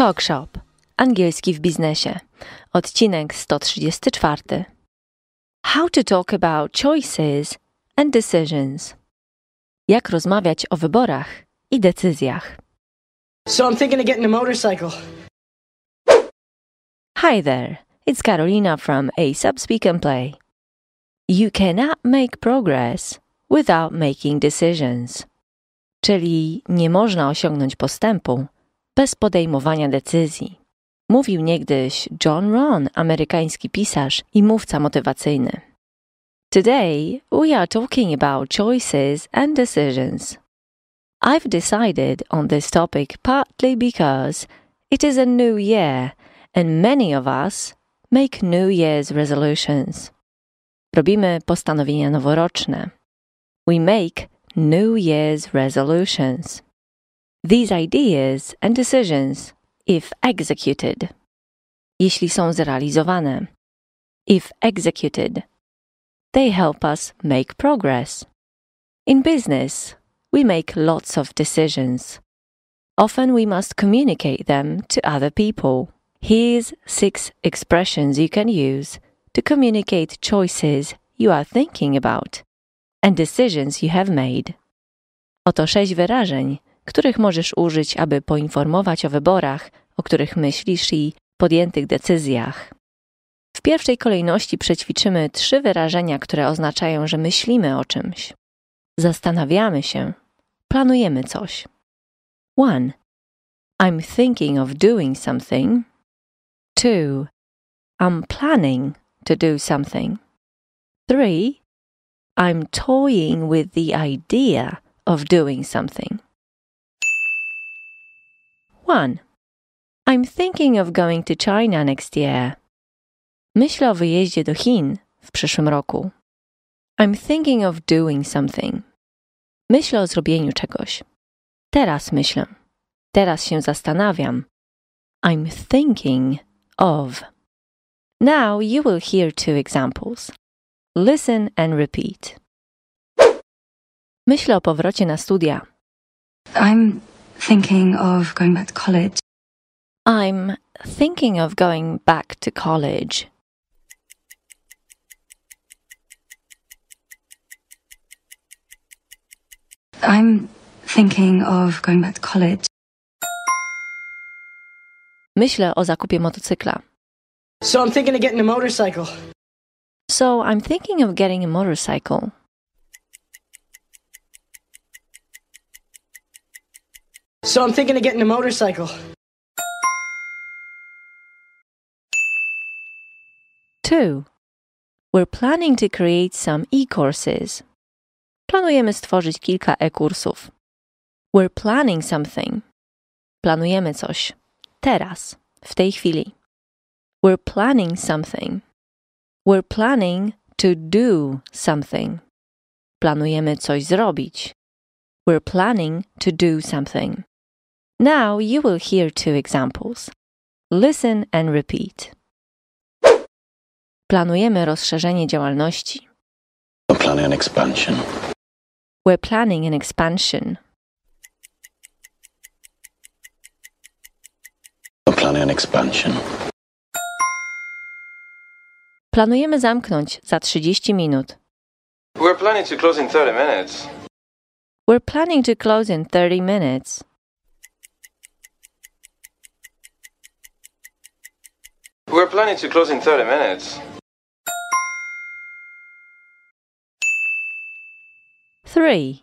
Talk Shop. Angielski w biznesie. Odcinek 134. How to talk about choices and decisions. Jak rozmawiać o wyborach i decyzjach. So I'm thinking of getting a motorcycle. Hi there. It's Carolina from A Speak and Play. You cannot make progress without making decisions. Czyli nie można osiągnąć postępu bez podejmowania decyzji. Mówił niegdyś John Ron, amerykański pisarz i mówca motywacyjny. Today we are talking about choices and decisions. I've decided on this topic partly because it is a new year and many of us make New Year's resolutions. Robimy postanowienia noworoczne. We make New Year's resolutions. These ideas and decisions, if executed. Jeśli są zrealizowane. If executed. They help us make progress. In business, we make lots of decisions. Often we must communicate them to other people. Here's 6 expressions you can use to communicate choices you are thinking about and decisions you have made. Oto 6 wyrażeń, których możesz użyć, aby poinformować o wyborach, o których myślisz i podjętych decyzjach. W pierwszej kolejności przećwiczymy 3 wyrażenia, które oznaczają, że myślimy o czymś. Zastanawiamy się. Planujemy coś. 1. I'm thinking of doing something. 2. I'm planning to do something. 3. I'm toying with the idea of doing something. 1. I'm thinking of going to China next year. Myślę o wyjeździe do Chin w przyszłym roku. I'm thinking of doing something. Myślę o zrobieniu czegoś. Teraz myślę. Teraz się zastanawiam. I'm thinking of. Now you will hear 2 examples. Listen and repeat. Myślę o powrocie na studia. I'm thinking of going back to college. I'm thinking of going back to college. I'm thinking of going back to college. Myślę o zakupie motocykla. So I'm thinking of getting a motorcycle. So I'm thinking of getting a motorcycle. So I'm thinking of getting a motorcycle. 2. We're planning to create some e-courses. Planujemy stworzyć kilka e-kursów. We're planning something. Planujemy coś. Teraz. W tej chwili. We're planning something. We're planning to do something. Planujemy coś zrobić. We're planning to do something. Now you will hear 2 examples. Listen and repeat. Planujemy rozszerzenie działalności. We're planning an expansion. We're planning an expansion. We're planning an expansion. Planujemy zamknąć za 30 minut. We're planning to close in 30 minutes. We're planning to close in 30 minutes. We're planning to close in 30 minutes. 3.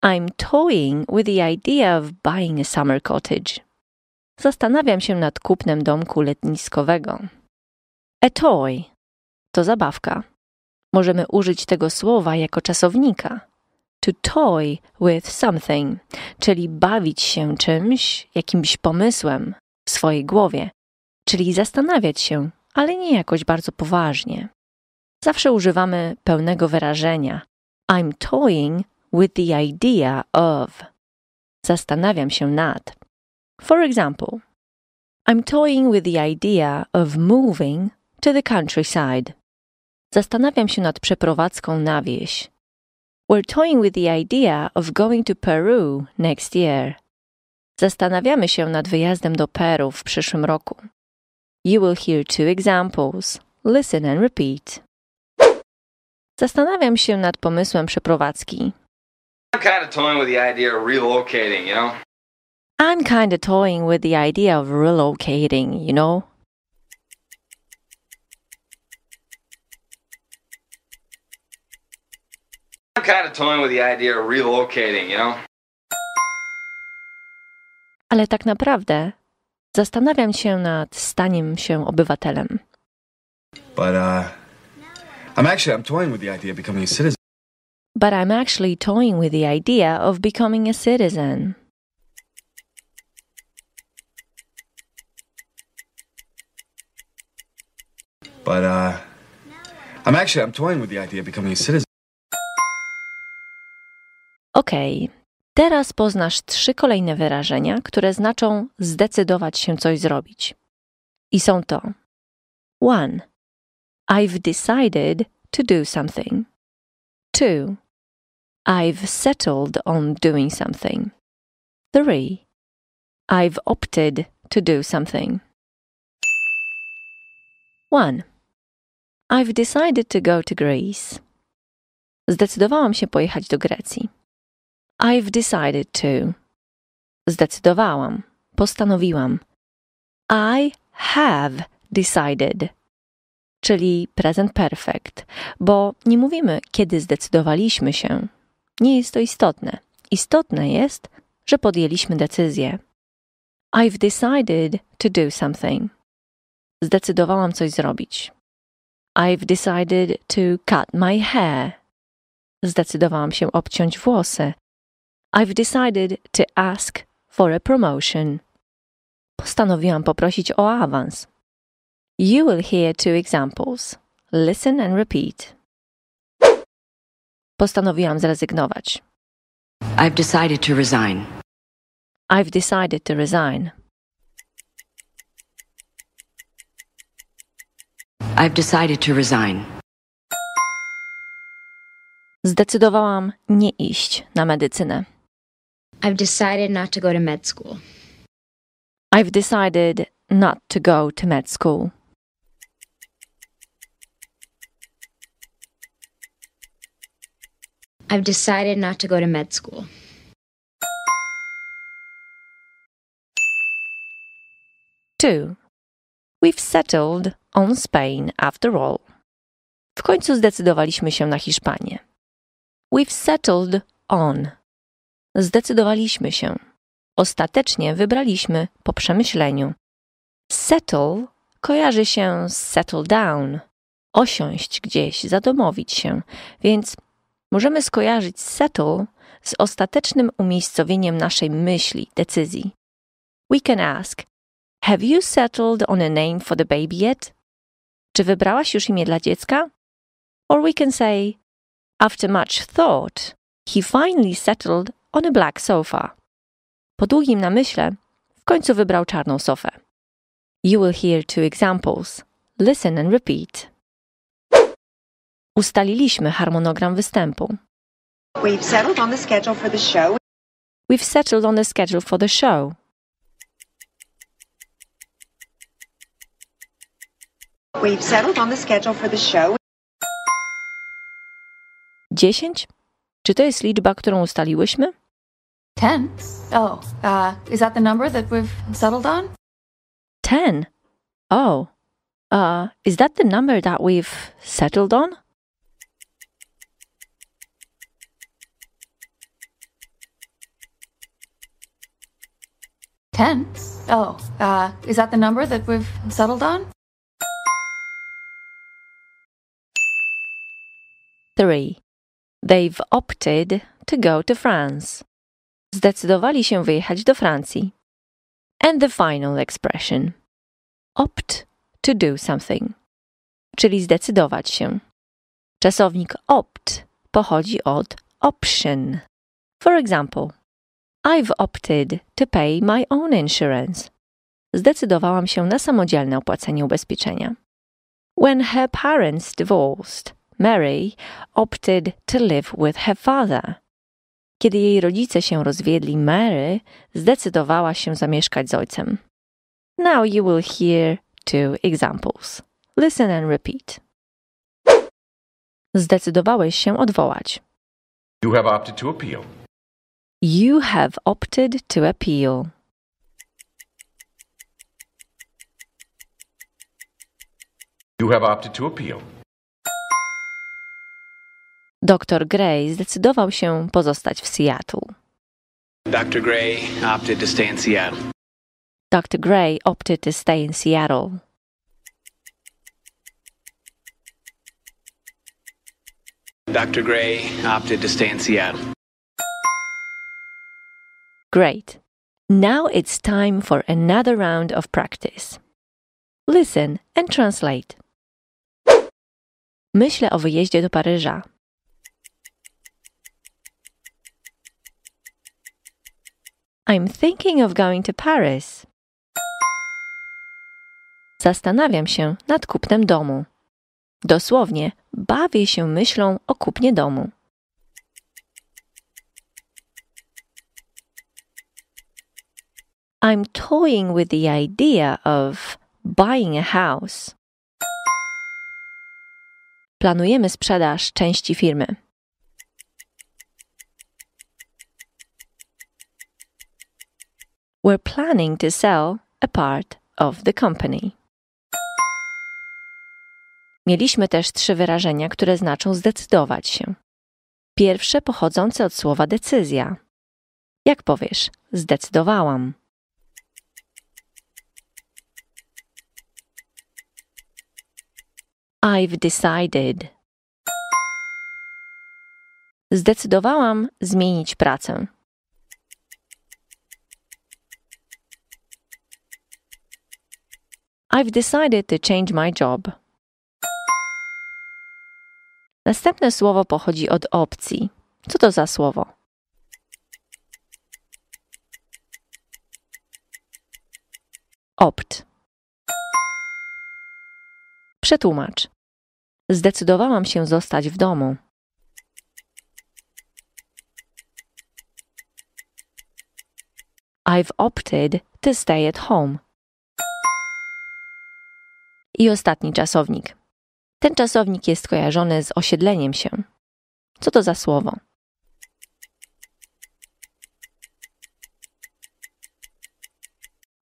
I'm toying with the idea of buying a summer cottage. Zastanawiam się nad kupnem domku letniskowego. A toy to zabawka. Możemy użyć tego słowa jako czasownika. To toy with something, czyli bawić się czymś, jakimś pomysłem w swojej głowie, czyli zastanawiać się, ale nie jakoś bardzo poważnie. Zawsze używamy pełnego wyrażenia. I'm toying with the idea of. Zastanawiam się nad. For example, I'm toying with the idea of moving to the countryside. Zastanawiam się nad przeprowadzką na wieś. We're toying with the idea of going to Peru next year. Zastanawiamy się nad wyjazdem do Peru w przyszłym roku. You will hear 2 examples. Listen and repeat. Zastanawiam się nad pomysłem przeprowadzki. I'm kind of toying with the idea of relocating, you know? I'm kind of toying with the idea of relocating, you know? I'm kind of toying with the idea of relocating, you know? Ale tak naprawdę zastanawiam się nad staniem się obywatelem. But I'm toying with the idea of becoming a citizen. But I'm actually toying with the idea of becoming a citizen. But I'm toying with the idea of becoming a citizen. Okej, teraz poznasz 3 kolejne wyrażenia, które znaczą zdecydować się coś zrobić. I są to 1. I've decided to do something. 2. I've settled on doing something. 3. I've opted to do something. 1. I've decided to go to Greece. Zdecydowałam się pojechać do Grecji. I've decided to. Zdecydowałam. Postanowiłam. I have decided. Czyli present perfect, bo nie mówimy, kiedy zdecydowaliśmy się. Nie jest to istotne. Istotne jest, że podjęliśmy decyzję. I've decided to do something. Zdecydowałam coś zrobić. I've decided to cut my hair. Zdecydowałam się obciąć włosy. I've decided to ask for a promotion. Postanowiłam poprosić o awans. You will hear 2 examples. Listen and repeat. Postanowiłam zrezygnować. I've decided to resign. I've decided to resign. I've decided to resign. Zdecydowałam nie iść na medycynę. I've decided not to go to med school. I've decided not to go to med school. I've decided not to go to med school. Two. We've settled on Spain after all. W końcu zdecydowaliśmy się na Hiszpanię. We've settled on. Zdecydowaliśmy się. Ostatecznie wybraliśmy po przemyśleniu. Settle kojarzy się z settle down. Osiąść gdzieś, zadomowić się. Więc możemy skojarzyć settle z ostatecznym umiejscowieniem naszej myśli, decyzji. We can ask, have you settled on a name for the baby yet? Czy wybrałaś już imię dla dziecka? Or we can say, after much thought, he finally settled on a black sofa. Po długim namyśle w końcu wybrał czarną sofę. You will hear 2 examples. Listen and repeat. Ustaliliśmy harmonogram występu. We've settled on the schedule for the show. We've settled on the schedule for the show. We've settled on the schedule for the show. 10? Czy to jest liczba, którą ustaliłyśmy? 10? Oh, is that the number that we've settled on? 10. Oh. Is that the number that we've settled on? Oh, is that the number that we've settled on? 3. They've opted to go to France. Zdecydowali się wyjechać do Francji. And the final expression. Opt to do something. Czyli zdecydować się. Czasownik opt pochodzi od option. For example, I've opted to pay my own insurance. Zdecydowałam się na samodzielne opłacenie ubezpieczenia. When her parents divorced, Mary opted to live with her father. Kiedy jej rodzice się rozwiedli, Mary zdecydowała się zamieszkać z ojcem. Now you will hear 2 examples. Listen and repeat. Zdecydowałeś się odwołać. You have opted to appeal. You have opted to appeal. You have opted to appeal. Doktor Gray zdecydował się pozostać w Seattle. Dr. Gray opted to stay in Seattle. Dr. Gray opted to stay in Seattle. Dr. Gray opted to stay in Seattle. Great. Now it's time for another round of practice. Listen and translate. Myślę o wyjeździe do Paryża. I'm thinking of going to Paris. Zastanawiam się nad kupnem domu. Dosłownie, bawię się myślą o kupnie domu. I'm toying with the idea of buying a house. Planujemy sprzedaż części firmy. We're planning to sell a part of the company. Mieliśmy też 3 wyrażenia, które znaczą zdecydować się. Pierwsze pochodzące od słowa decyzja. Jak powiesz? Zdecydowałam. I've decided. Zdecydowałam zmienić pracę. I've decided to change my job. Następne słowo pochodzi od opcji. Co to za słowo? Opt. Przetłumacz. Zdecydowałam się zostać w domu. I've opted to stay at home. I ostatni czasownik. Ten czasownik jest kojarzony z osiedleniem się. Co to za słowo?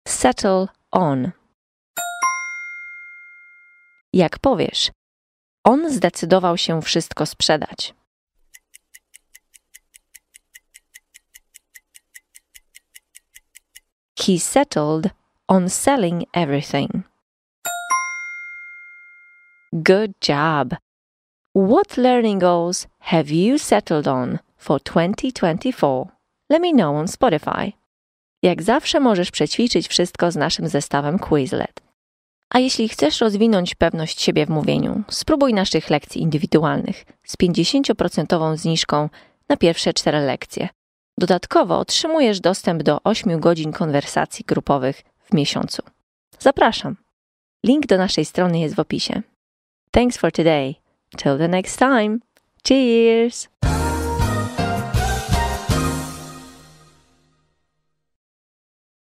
Settle on. Jak powiesz? On zdecydował się wszystko sprzedać. He settled on selling everything. Good job! What learning goals have you settled on for 2024? Let me know on Spotify. Jak zawsze możesz przećwiczyć wszystko z naszym zestawem Quizlet. A jeśli chcesz rozwinąć pewność siebie w mówieniu, spróbuj naszych lekcji indywidualnych z 50% zniżką na pierwsze 4 lekcje. Dodatkowo otrzymujesz dostęp do 8 godzin konwersacji grupowych w miesiącu. Zapraszam! Link do naszej strony jest w opisie. Thanks for today. Till the next time. Cheers!